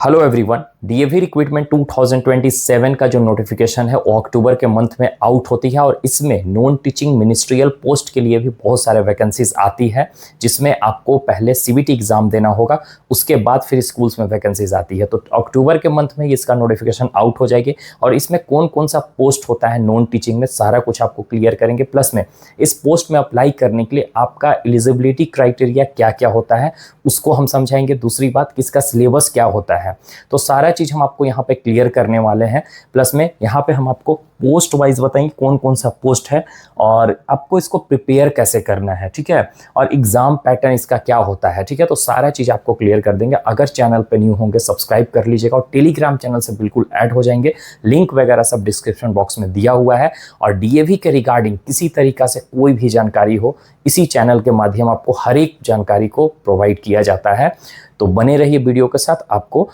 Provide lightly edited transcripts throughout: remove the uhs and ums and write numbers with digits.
Hello everyone, DAV recruitment 2027 का जो notification है वो अक्टूबर के मंथ में आउट होती है और इसमें नॉन टीचिंग मिनिस्ट्रियल पोस्ट के लिए भी बहुत सारे वैकेंसीज आती है, जिसमें आपको पहले सीबीटी एग्जाम देना होगा, उसके बाद फिर स्कूल्स में वैकेंसीज आती है। तो अक्टूबर के मंथ में इसका नोटिफिकेशन आउट हो जाएगी और इसमें कौन कौन सा पोस्ट होता है नॉन टीचिंग में सारा कुछ आपको क्लियर करेंगे। प्लस में इस पोस्ट में अप्लाई करने के लिए आपका एलिजिबिलिटी क्राइटेरिया क्या क्या होता है उसको हम समझाएंगे। दूसरी बात, किसका सिलेबस क्या होता है, तो सारा चीज हम आपको यहाँ पे क्लियर करने वाले हैं। प्लस में यहाँ पे हम आपको पोस्ट वाइज बताएंगे कौन कौन सा पोस्ट है और आपको इसको प्रिपेयर कैसे करना है, ठीक है, और एग्जाम पैटर्न इसका क्या होता है, ठीक है। तो सारा चीज आपको क्लियर कर देंगे। अगर चैनल पे न्यू होंगे सब्सक्राइब कर लीजिएगा और टेलीग्राम चैनल से बिल्कुल ऐड हो जाएंगे। लिंक वगैरह सब डिस्क्रिप्शन बॉक्स में दिया हुआ है और डीएवी के रिगार्डिंग किसी तरीका से कोई भी जानकारी हो, इसी चैनल के माध्यम आपको हर एक जानकारी को प्रोवाइड किया जाता है। तो बने रहिए वीडियो के साथ, आपको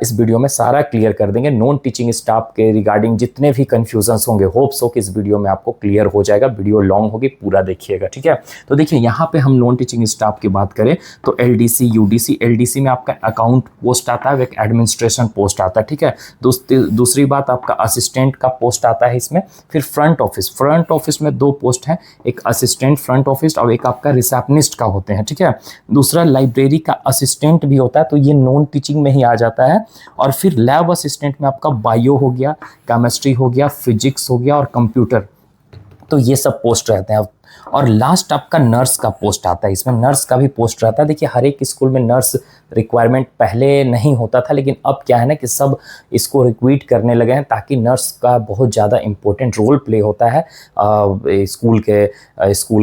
इस वीडियो में सारा क्लियर कर देंगे। नॉन टीचिंग स्टाफ के रिगार्डिंग जितने भी कंफ्यूजन्स होंगे, होप्स हो कि इस वीडियो में आपको क्लियर हो जाएगा। वीडियो लॉन्ग होगी, पूरा देखिएगा, ठीक है। तो देखिए यहाँ पे हम नॉन टीचिंग स्टाफ की बात करें तो एलडीसी, यूडीसी, एलडीसी में आपका अकाउंट पोस्ट आता है, एक एडमिनिस्ट्रेशन पोस्ट आता है, ठीक है। दूसरी बात, आपका असिस्टेंट का पोस्ट आता है इसमें। फिर फ्रंट ऑफिस में दो पोस्ट हैं, एक असिस्टेंट फ्रंट ऑफिस और एक आपका रिसेप्शनिस्ट का होते हैं, ठीक है। दूसरा लाइब्रेरी का असिस्टेंट भी होता है, तो ये नॉन टीचिंग में ही आ जाता है। और फिर लैब असिस्टेंट में आपका बायो हो गया, केमिस्ट्री हो गया, फिजिक्स हो गया और कंप्यूटर, तो ये सब पोस्ट रहते हैं। और लास्ट आपका नर्स का पोस्ट आता है, इसमें नर्स का भी पोस्ट रहता है। देखिए हर एक स्कूल में नर्स रिक्वायरमेंट पहले नहीं होता था, लेकिन अब क्या है ना कि सब इसको रिक्रूट करने लगे हैं, ताकि नर्स का बहुत ज़्यादा इंपॉर्टेंट रोल प्ले होता है स्कूल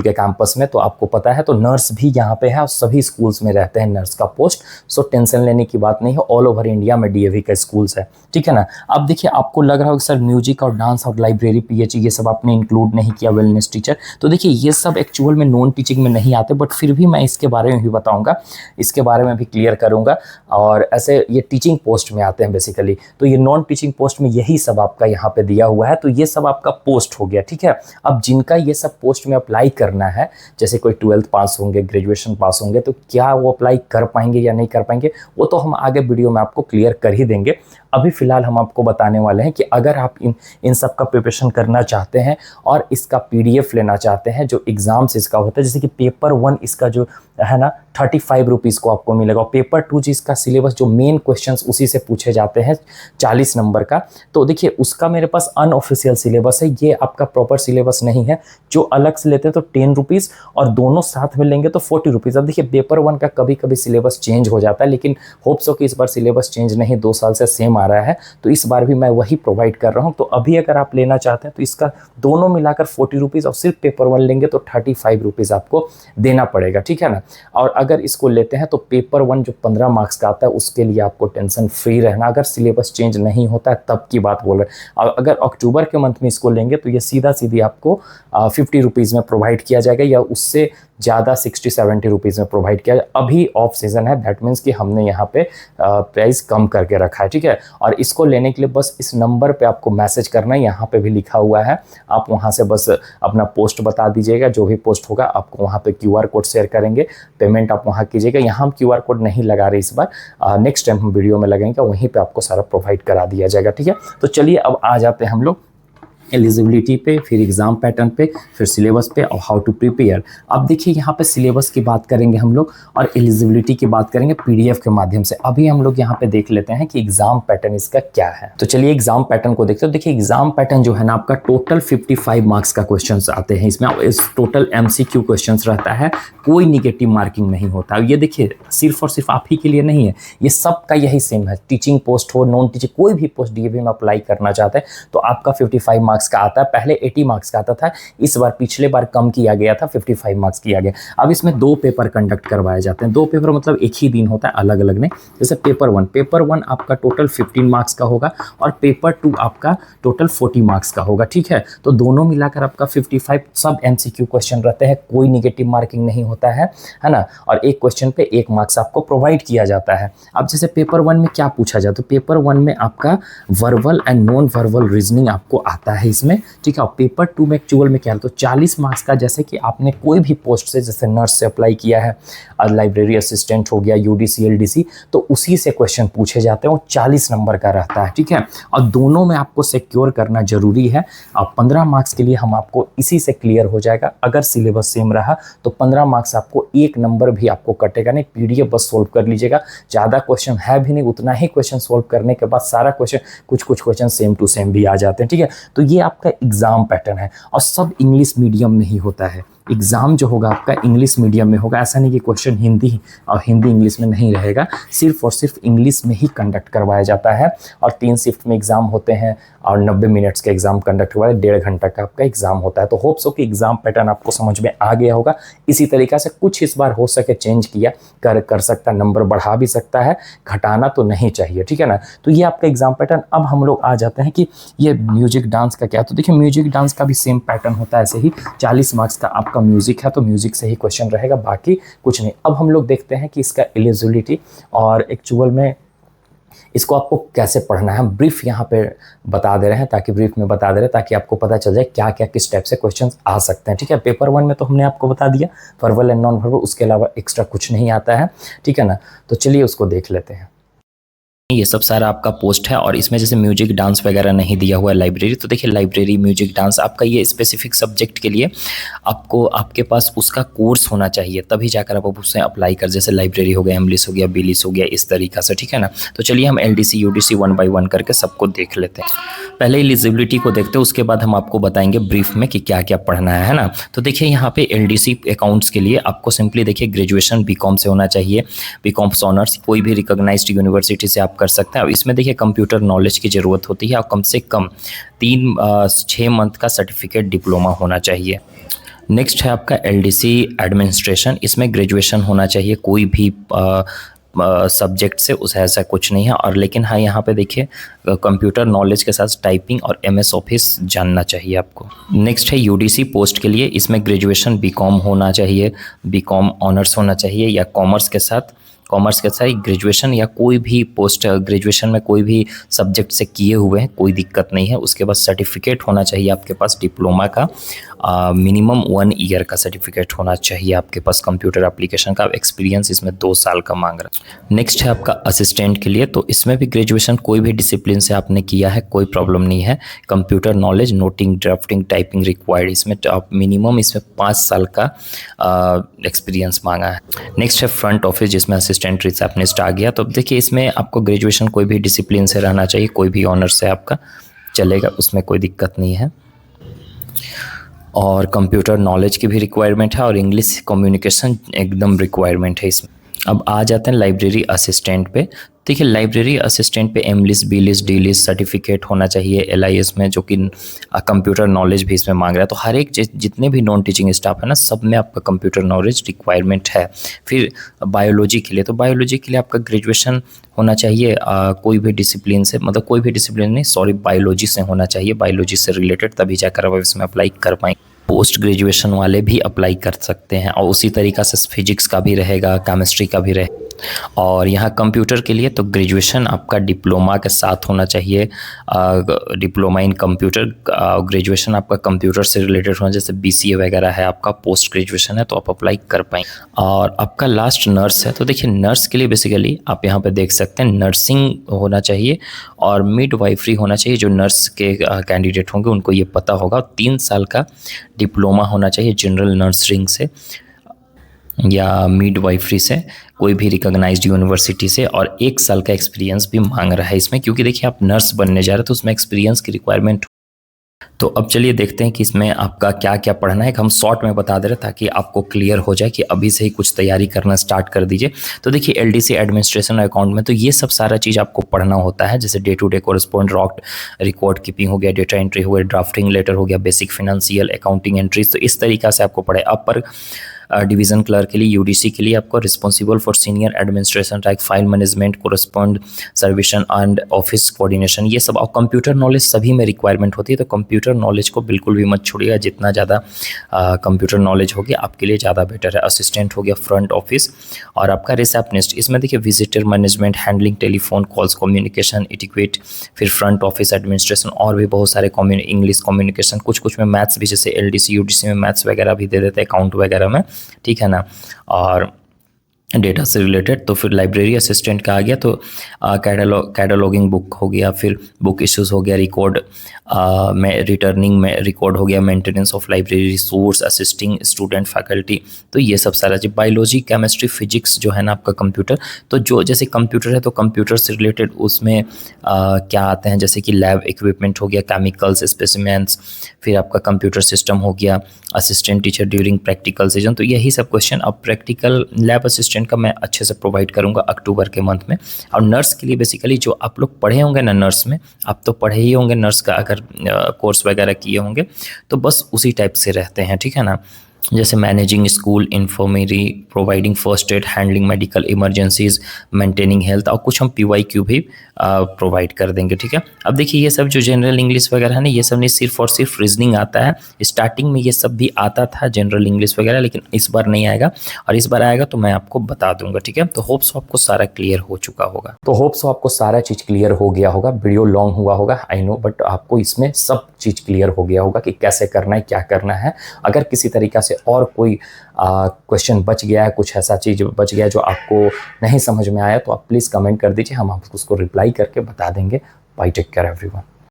के कैंपस में। तो आपको पता है, तो नर्स भी यहाँ पे है और सभी स्कूल्स में रहते हैं नर्स का पोस्ट। सो टेंशन लेने की बात नहीं है, ऑल ओवर इंडिया में डीएवी का स्कूल्स है, ठीक है ना। अब देखिए आपको लग रहा होगा सर म्यूजिक और डांस और लाइब्रेरी, पीएचई ये सब आपने इंक्लूड नहीं किया, वेलनेस टीचर, तो देखिए ये सब एक्चुअल में नॉन टीचिंग में नहीं आते, बट फिर भी मैं इसके बारे में भी बताऊंगा, इसके बारे में भी क्लियर करूंगा। और ऐसे ये टीचिंग पोस्ट में आते हैं बेसिकली, तो ये नॉन टीचिंग पोस्ट में यही सब आपका यहाँ पे दिया हुआ है। तो ये सब आपका पोस्ट हो गया, ठीक है। अब जिनका ये सब पोस्ट में अप्लाई करना है, जैसे कोई 12th पास होंगे, ग्रेजुएशन पास होंगे, तो क्या वो अप्लाई कर पाएंगे या नहीं कर पाएंगे, वो तो हम आगे वीडियो में आपको क्लियर कर ही देंगे। अभी फिलहाल हम आपको बताने वाले हैं कि अगर आप इन सब का प्रिपरेशन करना चाहते हैं और इसका पीडीएफ लेना चाहते हैं, जो एग्जाम्स इसका होता है, जैसे कि पेपर 1 इसका जो है ना 35 रुपीज़ को आपको मिलेगा, और पेपर 2 जिसका सिलेबस जो मेन क्वेश्चंस उसी से पूछे जाते हैं 40 नंबर का, तो देखिए उसका मेरे पास अनऑफिशियल सिलेबस है, ये आपका प्रॉपर सिलेबस नहीं है। जो अलग से लेते हैं तो 10 रुपीज़ और दोनों साथ में लेंगे तो 40 रुपीज़। अब देखिए पेपर 1 का कभी कभी सिलेबस चेंज हो जाता है, लेकिन होप्स हो कि इस बार सिलेबस चेंज नहीं, 2 साल से सेम आ रहा है, तो इस बार भी मैं वही प्रोवाइड कर रहा हूँ। तो अभी अगर आप लेना चाहते हैं तो इसका दोनों मिलाकर 40 रुपीज़ और सिर्फ पेपर 1 लेंगे तो 35 रुपीज़ आपको देना पड़ेगा, ठीक है ना। और अगर इसको लेते हैं तो पेपर 1 जो 15 मार्क्स का आता है उसके लिए आपको टेंशन फ्री रहना, अगर सिलेबस चेंज नहीं होता है तब की बात बोल रहे हैं। अगर अक्टूबर के मंथ में इसको लेंगे तो ये सीधा सीधी आपको 50 रुपीज़ में प्रोवाइड किया जाएगा, या उससे ज़्यादा 60-70 रुपीज़ में प्रोवाइड किया जाए। अभी ऑफ सीज़न है, दैट मीन्स कि हमने यहाँ पे प्राइस कम करके रखा है, ठीक है। और इसको लेने के लिए बस इस नंबर पे आपको मैसेज करना है, यहाँ पे भी लिखा हुआ है, आप वहाँ से बस अपना पोस्ट बता दीजिएगा, जो भी पोस्ट होगा आपको वहाँ पे QR कोड शेयर करेंगे, पेमेंट आप वहाँ कीजिएगा। यहाँ हम QR कोड नहीं लगा रहे इस बार, नेक्स्ट टाइम हम वीडियो में लगेंगे, वहीं पर आपको सारा प्रोवाइड करा दिया जाएगा, ठीक है। तो चलिए अब आ जाते हैं हम लोग एलिजिबिलिटी पे, फिर एग्जाम पैटर्न पे, फिर सिलेबस पे और हाउ टू प्रिपेयर। अब देखिए यहाँ पे सिलेबस की बात करेंगे हम लोग और एलिजिबिलिटी की बात करेंगे पीडीएफ के माध्यम से। अभी हम लोग यहाँ पे देख लेते हैं कि एग्जाम पैटर्न इसका क्या है। तो चलिए एग्जाम पैटर्न को देखते हैं। देखिए एग्जाम पैटर्न जो है ना आपका टोटल 55 मार्क्स का क्वेश्चन आते हैं इसमें, इस टोटल MCQ क्वेश्चन रहता है, कोई निगेटिव मार्किंग नहीं होता। ये देखिए सिर्फ और सिर्फ आप ही के लिए नहीं है, ये सबका यही सेम है। टीचिंग पोस्ट हो, नॉन टीचिंग, कोई भी पोस्ट डीएवी में अप्लाई करना चाहते हैं तो आपका 55 मार्क्स का आता है। पहले 80 मार्क्स का आता था, इस बार पिछले बार कम किया गया था, 55 मार्क्स किया गया। अब इसमें 2 पेपर कंडक्ट करवाए जाते हैं, 2 पेपर मतलब एक ही दिन होता है, अलग अलग नहीं। जैसे पेपर 1 आपका टोटल 15 मार्क्स का होगा और पेपर 2 आपका टोटल 40 मार्क्स का होगा, ठीक है। तो दोनों मिलाकर आपका 55 सब MCQ क्वेश्चन रहते हैं, कोई निगेटिव मार्किंग नहीं होता है ना। और एक क्वेश्चन पे 1 मार्क्स आपको प्रोवाइड किया जाता है। अब जैसे पेपर 1 में क्या पूछा जाता है, तो पेपर 1 में आपका verbal and non verbal reasoning आपको आता है इसमें, ठीक है। और पेपर 2 में एक्चुअल में क्या है, तो 40 मार्क्स का, जैसे कि आपने कोई भी पोस्ट से, जैसे नर्स से अप्लाई किया है, लाइब्रेरी असिस्टेंट हो गया, यूडीसी एलडीसी, तो उसी से क्वेश्चन पूछे जाते हैं, वो 40 नंबर का रहता है, ठीक है। और दोनों में आपको सिक्योर करना जरूरी है। अब 15 मार्क्स के लिए हम आपको इसी से क्लियर हो जाएगा। अगर सिलेबस सेम रहा तो 15 मार्क्स आपको, 1 नंबर भी आपको कटेगा नहीं। पीडीएफ बस सोल्व कर लीजिएगा, ज़्यादा क्वेश्चन है भी नहीं, उतना ही क्वेश्चन सोल्व करने के बाद सारा क्वेश्चन, कुछ क्वेश्चन सेम टू सेम भी आ जाते हैं, ठीक है। तो ये आपका एग्जाम पैटर्न है और सब इंग्लिश मीडियम में ही होता है। एग्ज़ाम जो होगा आपका इंग्लिश मीडियम में होगा, ऐसा नहीं कि क्वेश्चन हिंदी और हिंदी इंग्लिश में नहीं रहेगा, सिर्फ और सिर्फ इंग्लिश में ही कंडक्ट करवाया जाता है। और 3 शिफ्ट में एग्ज़ाम होते हैं और 90 मिनट्स का एग्ज़ाम कंडक्ट हुआ है, 1.5 घंटा का आपका एग्ज़ाम होता है। तो होप सो कि एग्ज़ाम पैटर्न आपको समझ में आ गया होगा। इसी तरीक़ा से कुछ इस बार हो सके चेंज किया कर सकता, नंबर बढ़ा भी सकता है, घटाना तो नहीं चाहिए, ठीक है ना। तो ये आपका एग्ज़ाम पैटर्न। अब हम लोग आ जाते हैं कि ये म्यूजिक डांस का क्या। तो देखिए म्यूजिक डांस का भी सेम पैटर्न होता है, ऐसे ही 40 मार्क्स का आपका म्यूजिक है, तो म्यूजिक से ही क्वेश्चन रहेगा, बाकी कुछ नहीं। अब हम लोग देखते हैं कि इसका एलिजिबिलिटी और एक्चुअल में इसको आपको कैसे पढ़ना है। हम ब्रीफ यहाँ पे बता दे रहे हैं, ताकि ब्रीफ में बता दे रहे हैं ताकि आपको पता चल जाए क्या क्या किस टाइप से क्वेश्चंस आ सकते हैं, ठीक है। पेपर 1 में तो हमने आपको बता दिया वर्बल एंड नॉन वर्बल, उसके अलावा एक्स्ट्रा कुछ नहीं आता है, ठीक है ना। तो चलिए उसको देख लेते हैं। ये सब सारा आपका पोस्ट है और इसमें जैसे म्यूजिक डांस वगैरह नहीं दिया हुआ है लाइब्रेरी। तो देखिए लाइब्रेरी म्यूजिक डांस आपका ये स्पेसिफिक सब्जेक्ट के लिए आपको, आपके पास उसका कोर्स होना चाहिए, तभी जाकर आप उससे अप्लाई कर, जैसे लाइब्रेरी हो गया, एमलिस हो गया, बीलिस हो गया, इस तरीक़ा से, ठीक है ना। तो चलिए हम एलडीसी यूडीसी 1 बाय 1 करके सबको देख लेते हैं। पहले एलिजिबिलिटी को देखते हैं, उसके बाद हम आपको बताएंगे ब्रीफ में कि क्या क्या पढ़ना है ना। तो देखिए यहाँ पे एलडीसी अकाउंट्स के लिए आपको सिंपली देखिए ग्रेजुएशन बीकॉम से होना चाहिए, बीकॉम ऑनर्स, कोई भी रिकॉग्नाइज्ड यूनिवर्सिटी से आप कर सकते हैं। अब इसमें देखिए कंप्यूटर नॉलेज की ज़रूरत होती है और कम से कम 6 मंथ का सर्टिफिकेट डिप्लोमा होना चाहिए। नेक्स्ट है आपका एलडीसी एडमिनिस्ट्रेशन, इसमें ग्रेजुएशन होना चाहिए, कोई भी सब्जेक्ट से उस ऐसा कुछ नहीं है। और लेकिन हाँ यहाँ पे देखिए कंप्यूटर नॉलेज के साथ टाइपिंग और एमएस ऑफिस जानना चाहिए आपको। नेक्स्ट है यूडीसी पोस्ट के लिए, इसमें ग्रेजुएशन बीकॉम होना चाहिए, बीकॉम ऑनर्स होना चाहिए या कॉमर्स के साथ ग्रेजुएशन, या कोई भी पोस्ट ग्रेजुएशन में कोई भी सब्जेक्ट से किए हुए हैं, कोई दिक्कत नहीं है। उसके बाद सर्टिफिकेट होना चाहिए आपके पास डिप्लोमा का, मिनिमम 1 ईयर का सर्टिफिकेट होना चाहिए आपके पास कंप्यूटर एप्लीकेशन का। एक्सपीरियंस इसमें 2 साल का मांग रहा है। नेक्स्ट है आपका असिस्टेंट के लिए, तो इसमें भी ग्रेजुएशन कोई भी डिसिप्लिन से आपने किया है, कोई प्रॉब्लम नहीं है। Computer knowledge, noting, drafting, typing required, इसमें आप मिनिमम इसमें 5 साल का एक्सपीरियंस मांगा है। नेक्स्ट है फ्रंट ऑफिस, जिसमें असिस्टेंट रिसेप्शनिस्ट आ गया। तो देखिए इसमें आपको ग्रेजुएशन कोई भी डिसिप्लिन से रहना चाहिए, कोई भी ऑनर्स से आपका चलेगा, उसमें कोई दिक्कत नहीं है। और कंप्यूटर नॉलेज की भी रिक्वायरमेंट है और इंग्लिश कम्युनिकेशन एकदम रिक्वायरमेंट है इसमें। अब आ जाते हैं लाइब्रेरी असिस्टेंट पे। देखिए लाइब्रेरी असिस्टेंट पे एमलिस, बीलिस, डीलिस सर्टिफिकेट होना चाहिए एलआईएस में, जो कि कंप्यूटर नॉलेज भी इसमें मांग रहा है। तो हर एक जितने भी नॉन टीचिंग स्टाफ है ना, सब में आपका कंप्यूटर नॉलेज रिक्वायरमेंट है। फिर बायोलॉजी के लिए, तो बायोलॉजी के लिए आपका ग्रेजुएशन होना चाहिए, कोई भी डिसिप्लिन से, मतलब कोई भी डिसिप्लिन नहीं, सॉरी, बायोलॉजी से होना चाहिए, बायोलॉजी से रिलेटेड, तभी जाकर आप इसमें अप्लाई कर पाएंगे। पोस्ट ग्रेजुएशन वाले भी अप्लाई कर सकते हैं। और उसी तरीक़ा से फिजिक्स का भी रहेगा, केमिस्ट्री का भी रहेगा। और यहाँ कंप्यूटर के लिए तो ग्रेजुएशन आपका डिप्लोमा के साथ होना चाहिए, डिप्लोमा इन कंप्यूटर। ग्रेजुएशन आपका कंप्यूटर से रिलेटेड होना, जैसे बीसीए वगैरह है आपका, पोस्ट ग्रेजुएशन है तो आप अप्लाई कर पाएंगे। और आपका लास्ट नर्स है, तो देखिए नर्स के लिए बेसिकली आप यहाँ पे देख सकते हैं नर्सिंग होना चाहिए और मिडवाइफरी होना चाहिए। जो नर्स के कैंडिडेट होंगे उनको ये पता होगा। 3 साल का डिप्लोमा होना चाहिए जनरल नर्सिंग से या मिडवाइफरी से, कोई भी रिकॉग्नाइज्ड यूनिवर्सिटी से, और 1 साल का एक्सपीरियंस भी मांग रहा है इसमें, क्योंकि देखिए आप नर्स बनने जा रहे हैं तो उसमें एक्सपीरियंस की रिक्वायरमेंट। तो अब चलिए देखते हैं कि इसमें आपका क्या क्या पढ़ना है। हम शॉर्ट में बता दे रहे ताकि आपको क्लियर हो जाए कि अभी से ही कुछ तैयारी करना स्टार्ट कर दीजिए। तो देखिए एलडीसी एडमिनिस्ट्रेशन अकाउंट में तो ये सब सारा चीज़ आपको पढ़ना होता है, जैसे day to day correspond, record keeping हो गया, डेटा एंट्री हो गया, ड्राफ्टिंग लेटर हो गया, बेसिक फाइनेंशियल अकाउंटिंग एंट्रीज। तो इस तरीक़ा से आपको पढ़े। अब पर डिवीज़न क्लर्क के लिए, यूडीसी के लिए आपको responsible for senior administration like file management, correspond सर्विशन एंड ऑफिस कोऑर्डिनेशन, ये सब। और कंप्यूटर नॉलेज सभी में रिक्वायरमेंट होती है, तो कंप्यूटर नॉलेज को बिल्कुल भी मत छोड़िएगा। जितना ज़्यादा कंप्यूटर नॉलेज होगी आपके लिए ज़्यादा बेटर है। असिस्टेंट हो गया फ्रंट ऑफिस, और आपका रिसेप्शनिस्ट, इसमें देखिए visitor management, handling telephone calls, communication etiquette, फिर फ्रंट ऑफिस एडमिनिस्ट्रेशन, और भी बहुत सारे इंग्लिश कम्युनिकेशन, कुछ में मैथ्स भी, जैसे एलडीसी यूडीसी में मैथ्स वगैरह भी दे देते हैं, अकाउंट वगैरह में, ठीक है ना। और डेटा से रिलेटेड तो फिर लाइब्रेरी असिस्टेंट का आ गया, तो कैटलॉगिंग बुक हो गया, फिर बुक इश्यूज हो गया, रिकॉर्ड में रिटर्निंग में रिकॉर्ड हो गया, maintenance of library resource, assisting student faculty, तो ये सब सारा चीज। बायोलॉजी, केमिस्ट्री, फिजिक्स जो है ना आपका कंप्यूटर, तो जो जैसे कंप्यूटर है तो कंप्यूटर से रिलेटेड उसमें क्या आते हैं, जैसे कि लैब इक्विपमेंट हो गया, केमिकल्स, स्पेसिमेंट्स, फिर आपका कंप्यूटर सिस्टम हो गया, assistant teacher during practical season, तो यही सब क्वेश्चन। अब प्रैक्टिकल लैब असिस्टेंट का मैं अच्छे से प्रोवाइड करूंगा अक्टूबर के मंथ में। और नर्स के लिए बेसिकली जो आप लोग पढ़े होंगे ना नर्स में, आप तो पढ़े ही होंगे नर्स का, अगर कोर्स वगैरह किए होंगे तो बस उसी टाइप से रहते हैं, ठीक है ना। जैसे managing school, infirmary, providing first aid, handling medical emergencies, maintaining health, और कुछ हम PYQ भी प्रोवाइड कर देंगे, ठीक है। अब देखिए ये सब जो जनरल इंग्लिश वगैरह है ना, ये सब नहीं, सिर्फ और सिर्फ रीजनिंग आता है। स्टार्टिंग में ये सब भी आता था जनरल इंग्लिश वगैरह, लेकिन इस बार नहीं आएगा, और इस बार आएगा तो मैं आपको बता दूंगा, ठीक है। तो होप्स आपको सारा क्लियर हो चुका होगा, तो होप्स आपको सारा चीज़ क्लियर हो गया होगा। वीडियो लॉन्ग हुआ होगा आई नो, बट आपको इसमें सब चीज़ क्लियर हो गया होगा कि कैसे करना है, क्या करना है। अगर किसी तरीक़ा से और कोई क्वेश्चन बच गया है, कुछ ऐसा चीज़ बच गया जो आपको नहीं समझ में आया, तो आप प्लीज़ कमेंट कर दीजिए, हम आपको उसको रिप्लाई करके बता देंगे। Bye, take care everyone.